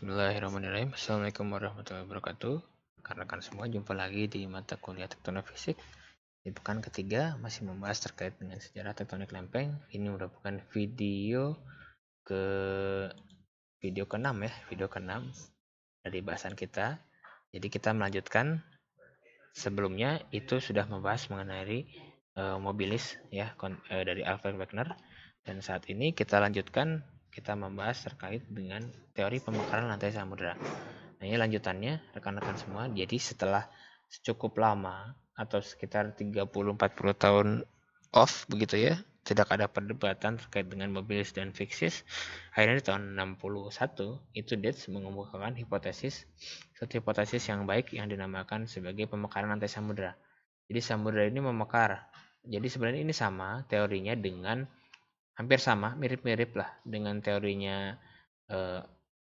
Bismillahirrahmanirrahim. Assalamualaikum warahmatullahi wabarakatuh. Rekan-rekan semua, jumpa lagi di mata kuliah tektonik fisik. Di pekan ketiga masih membahas terkait dengan sejarah tektonik lempeng. Ini merupakan video ke-6 ya, video ke-6 dari bahasan kita. Jadi kita melanjutkan, sebelumnya itu sudah membahas mengenai mobilis ya, dari Alfred Wegener, dan saat ini kita lanjutkan, kita membahas terkait dengan teori pemekaran lantai samudera. Nah, ini lanjutannya rekan-rekan semua. Jadi setelah cukup lama atau sekitar 30-40 tahun off begitu ya, tidak ada perdebatan terkait dengan mobilis dan fiksis. Akhirnya di tahun 61 itu Dietz mengemukakan suatu hipotesis yang baik yang dinamakan sebagai pemekaran lantai samudera. Jadi samudera ini memekar. Jadi sebenarnya ini sama teorinya dengan, hampir sama, mirip-mirip lah dengan teorinya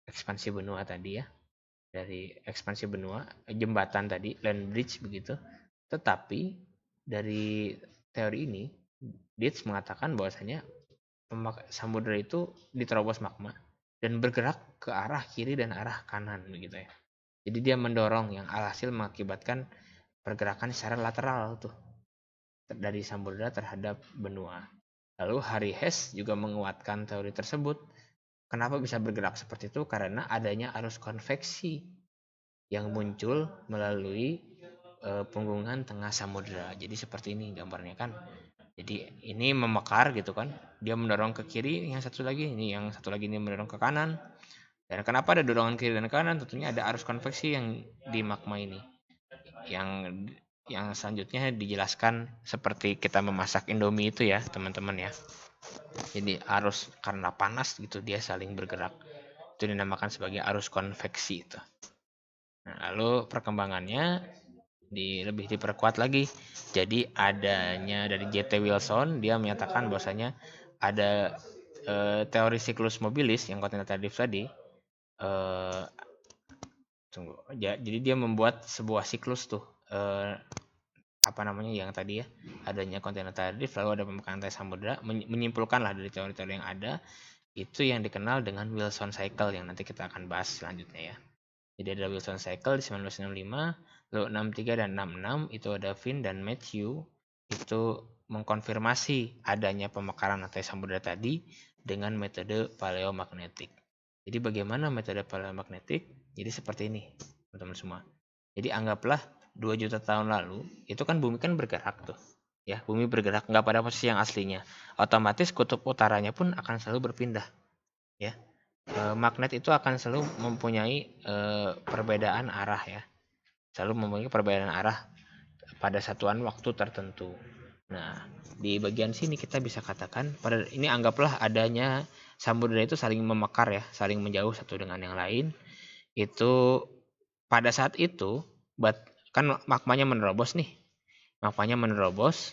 ekspansi benua tadi ya. Dari ekspansi benua, jembatan tadi, land bridge begitu. Tetapi dari teori ini, Dietz mengatakan bahwasanya samudera itu diterobos magma dan bergerak ke arah kiri dan arah kanan begitu ya. Jadi dia mendorong yang alhasil mengakibatkan pergerakan secara lateral tuh dari samudera terhadap benua. Lalu Harry Hess juga menguatkan teori tersebut. Kenapa bisa bergerak seperti itu? Karena adanya arus konveksi yang muncul melalui punggungan tengah samudera. Jadi seperti ini gambarnya kan. Jadi ini memekar gitu kan. Dia mendorong ke kiri, yang satu lagi ini mendorong ke kanan. Dan kenapa ada dorongan kiri dan kanan? Tentunya ada arus konveksi yang di magma ini. Yang selanjutnya dijelaskan seperti kita memasak Indomie itu ya teman-teman ya. Jadi arus karena panas gitu dia saling bergerak. Itu dinamakan sebagai arus konveksi itu. Nah, lalu perkembangannya lebih diperkuat lagi. Jadi adanya dari J.T. Wilson, dia menyatakan bahwasanya ada teori siklus mobilis yang kontinatif tadi. Jadi dia membuat sebuah siklus tuh. Yang tadi ya, adanya kontinentalis, lalu ada pemekaran lantai samudera, menyimpulkan lah dari teori-teori yang ada, itu yang dikenal dengan Wilson Cycle yang nanti kita akan bahas selanjutnya ya. Jadi ada Wilson Cycle di 1965, lalu 63 dan 66 itu ada Finn dan Matthew itu mengkonfirmasi adanya pemekaran lantai samudera tadi dengan metode paleomagnetik. Jadi bagaimana metode paleomagnetik? Jadi seperti ini teman-teman semua. Jadi anggaplah 2 juta tahun lalu, itu kan bumi kan bergerak tuh. Ya, bumi bergerak nggak pada posisi yang aslinya. Otomatis kutub utaranya pun akan selalu berpindah. Ya. Magnet itu akan selalu mempunyai perbedaan arah ya. Selalu mempunyai perbedaan arah pada satuan waktu tertentu. Nah, di bagian sini kita bisa katakan ini anggaplah adanya samudera itu saling memekar ya, saling menjauh satu dengan yang lain. Itu pada saat itu kan magmanya menerobos nih. Magmanya menerobos.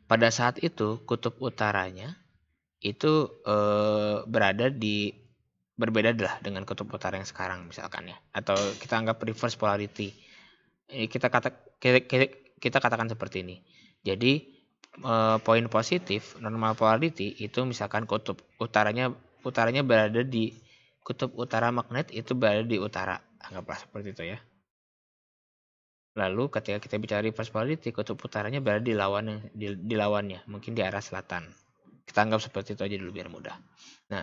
Pada saat itu kutub utaranya itu berbeda lah dengan kutub utara yang sekarang misalkan ya. Atau kita anggap reverse polarity. Kita katakan seperti ini. Jadi poin positif normal polarity itu misalkan kutub utaranya berada di kutub utara magnet itu berada di utara. Anggaplah seperti itu ya. Lalu ketika kita bicara reverse polarity, kutub utaranya berada di lawannya, mungkin di arah selatan. Kita anggap seperti itu aja dulu biar mudah. Nah,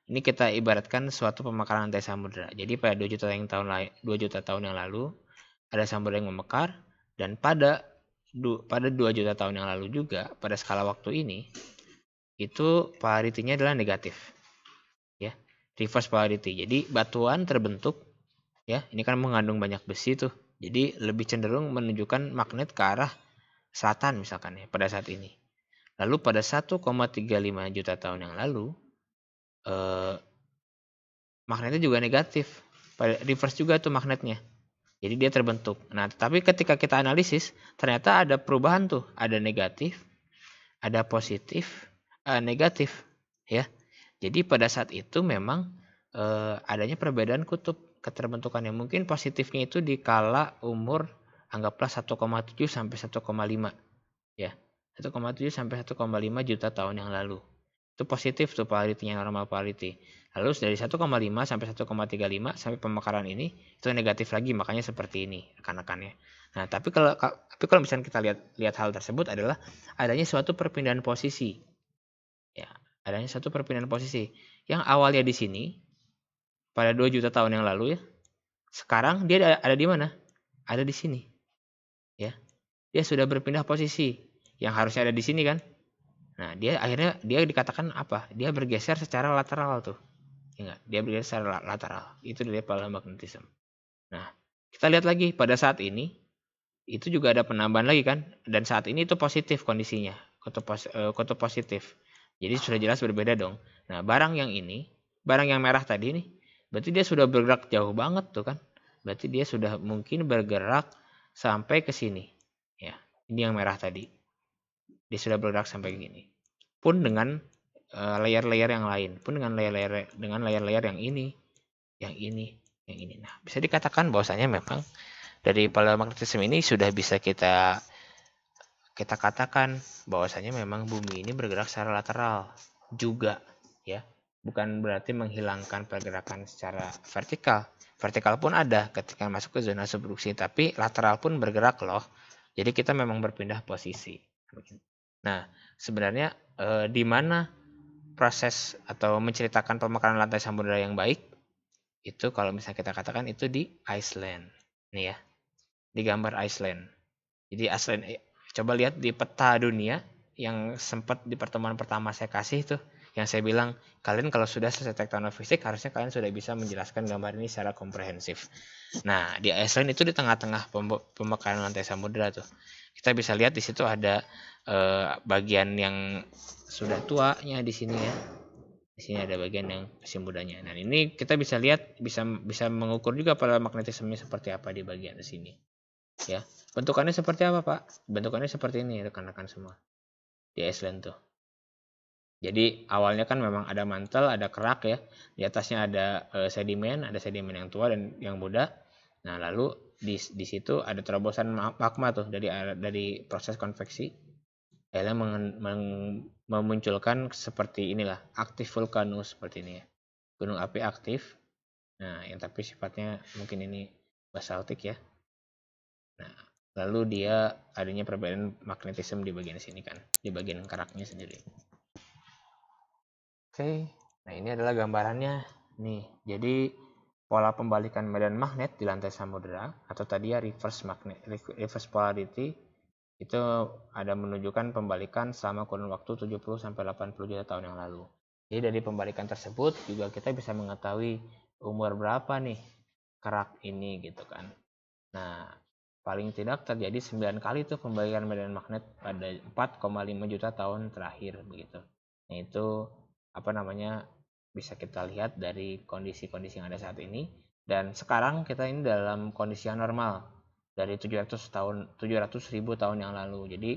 ini kita ibaratkan suatu pemekaran lantai samudera. Jadi pada 2 juta tahun yang lalu ada samudera yang memekar, dan pada 2 juta tahun yang lalu juga pada skala waktu ini itu polarity-nya adalah negatif. Ya, reverse polarity. Jadi batuan terbentuk ya, ini kan mengandung banyak besi tuh. Jadi lebih cenderung menunjukkan magnet ke arah selatan misalkan ya pada saat ini. Lalu pada 1,35 juta tahun yang lalu magnetnya juga negatif. Reverse juga tuh magnetnya. Jadi dia terbentuk. Nah, tapi ketika kita analisis ternyata ada perubahan tuh. Ada negatif, ada positif, negatif ya. Jadi pada saat itu memang adanya perbedaan kutub keterbentukannya. Mungkin positifnya itu di kala umur anggaplah 1,7 sampai 1,5 ya. 1,7 sampai 1,5 juta tahun yang lalu. Itu positif tuh polarity-nya, normal polarity. Lalu dari 1,5 sampai 1,35 sampai pemekaran ini itu negatif lagi, makanya seperti ini rekan-rekannya. Nah, tapi kalau misalnya kita lihat hal tersebut adalah adanya suatu perpindahan posisi. Ya, adanya suatu perpindahan posisi yang awalnya di sini pada 2 juta tahun yang lalu ya. Sekarang dia ada di mana? Ada di sini. Ya. Dia sudah berpindah posisi. Yang harusnya ada di sini kan? Nah, akhirnya dia dikatakan apa? Dia bergeser secara lateral tuh. Ya, dia bergeser secara lateral. Itu dari paleomagnetisme. Nah, kita lihat lagi pada saat ini itu juga ada penambahan lagi kan? Dan saat ini itu positif kondisinya, kutub positif. Jadi sudah jelas berbeda dong. Nah, barang yang merah tadi nih, berarti dia sudah bergerak jauh banget tuh kan? Berarti dia sudah mungkin bergerak sampai ke sini. Ya, ini yang merah tadi. Dia sudah bergerak sampai gini. Pun dengan layer-layer yang lain, pun dengan layer-layer yang ini, yang ini, yang ini. Nah, bisa dikatakan bahwasanya memang dari paleomagnetisme ini sudah bisa kita katakan bahwasanya memang bumi ini bergerak secara lateral juga, ya. Bukan berarti menghilangkan pergerakan secara vertikal. Vertikal pun ada ketika masuk ke zona subduksi, tapi lateral pun bergerak loh. Jadi kita memang berpindah posisi. Nah, sebenarnya di mana proses atau menceritakan pemekaran lantai samudera yang baik itu kalau misalnya kita katakan itu di Iceland. Nih ya, di gambar Iceland. Jadi Iceland, coba lihat di peta dunia yang sempat di pertemuan pertama saya kasih tuh, yang saya bilang kalian kalau sudah selesai tektonofisik harusnya kalian sudah bisa menjelaskan gambar ini secara komprehensif. Nah, di Iceland itu di tengah-tengah pemekaran lantai samudera tuh. Kita bisa lihat di situ ada bagian yang sudah tuanya di sini ya. Di sini ada bagian yang masih mudanya. Nah, ini kita bisa lihat, bisa mengukur juga pada magnetismenya seperti apa di bagian sini. Ya, bentukannya seperti apa, Pak? Bentukannya seperti ini, rekan-rekan semua. Di Iceland tuh. Jadi awalnya kan memang ada mantel, ada kerak ya. Di atasnya ada sedimen yang tua dan yang muda. Nah, lalu di situ ada terobosan magma tuh dari proses konveksi. Akhirnya memunculkan seperti inilah, aktif vulkanus seperti ini ya. Gunung api aktif. Nah, yang tapi sifatnya mungkin ini basaltik ya. Nah, lalu dia adanya perbedaan magnetisme di bagian sini kan, di bagian keraknya sendiri. Oke, nah ini adalah gambarannya nih. Jadi pola pembalikan medan magnet di lantai samudera atau tadi ya reverse polarity itu ada menunjukkan pembalikan selama kurun waktu 70 sampai 80 juta tahun yang lalu. Jadi dari pembalikan tersebut juga kita bisa mengetahui umur berapa nih kerak ini gitu kan. Nah, paling tidak terjadi 9 kali tuh pembalikan medan magnet pada 4,5 juta tahun terakhir begitu. Nah, itu bisa kita lihat dari kondisi-kondisi yang ada saat ini, dan sekarang kita ini dalam kondisi yang normal dari 700.000 tahun yang lalu. Jadi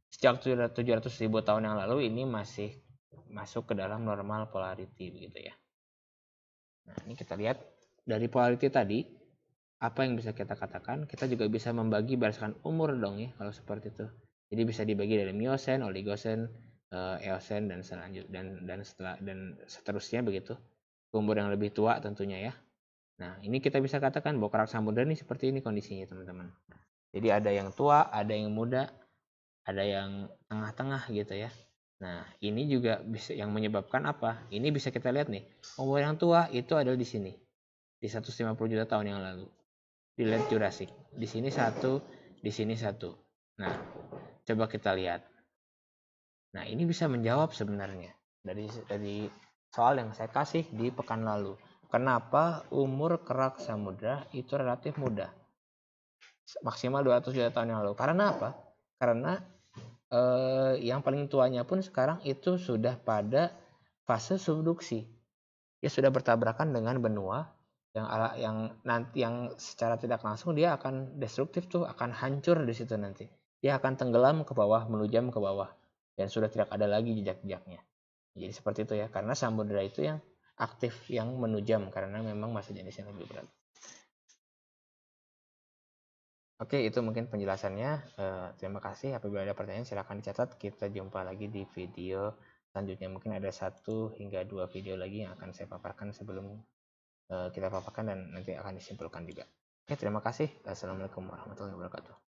sejak 700.000 tahun yang lalu ini masih masuk ke dalam normal polarity begitu ya. Nah, ini kita lihat dari polarity tadi apa yang bisa kita katakan, kita juga bisa membagi berdasarkan umur dong ya kalau seperti itu. Jadi bisa dibagi dari Miosen, Oligosen, Eosen dan seterusnya begitu. Umur yang lebih tua tentunya ya. Nah, ini kita bisa katakan bahwa kerak samudera ini seperti ini kondisinya teman-teman. Jadi ada yang tua, ada yang muda, ada yang tengah-tengah gitu ya. Nah, ini juga bisa yang menyebabkan apa? Ini bisa kita lihat nih. Umur yang tua itu adalah di sini. Di 150 juta tahun yang lalu. Di late Jurassic. Di sini satu, di sini satu. Nah, coba kita lihat. Nah, ini bisa menjawab sebenarnya dari soal yang saya kasih di pekan lalu. Kenapa umur kerak samudera itu relatif muda? Maksimal 200 juta tahun yang lalu. Karena apa? Karena yang paling tuanya pun sekarang itu sudah pada fase subduksi. Dia sudah bertabrakan dengan benua yang nanti yang secara tidak langsung dia akan destruktif tuh, akan hancur di situ nanti. Dia akan tenggelam ke bawah, menujam ke bawah dan sudah tidak ada lagi jejak-jejaknya. Jadi seperti itu ya, karena samudera itu yang aktif, yang menujam karena memang masa jenisnya lebih berat. Oke, itu mungkin penjelasannya. Terima kasih. Apabila ada pertanyaan silahkan dicatat. Kita jumpa lagi di video selanjutnya. Mungkin ada 1 hingga 2 video lagi yang akan saya paparkan sebelum kita paparkan dan nanti akan disimpulkan juga. Oke, terima kasih. Assalamualaikum warahmatullahi wabarakatuh.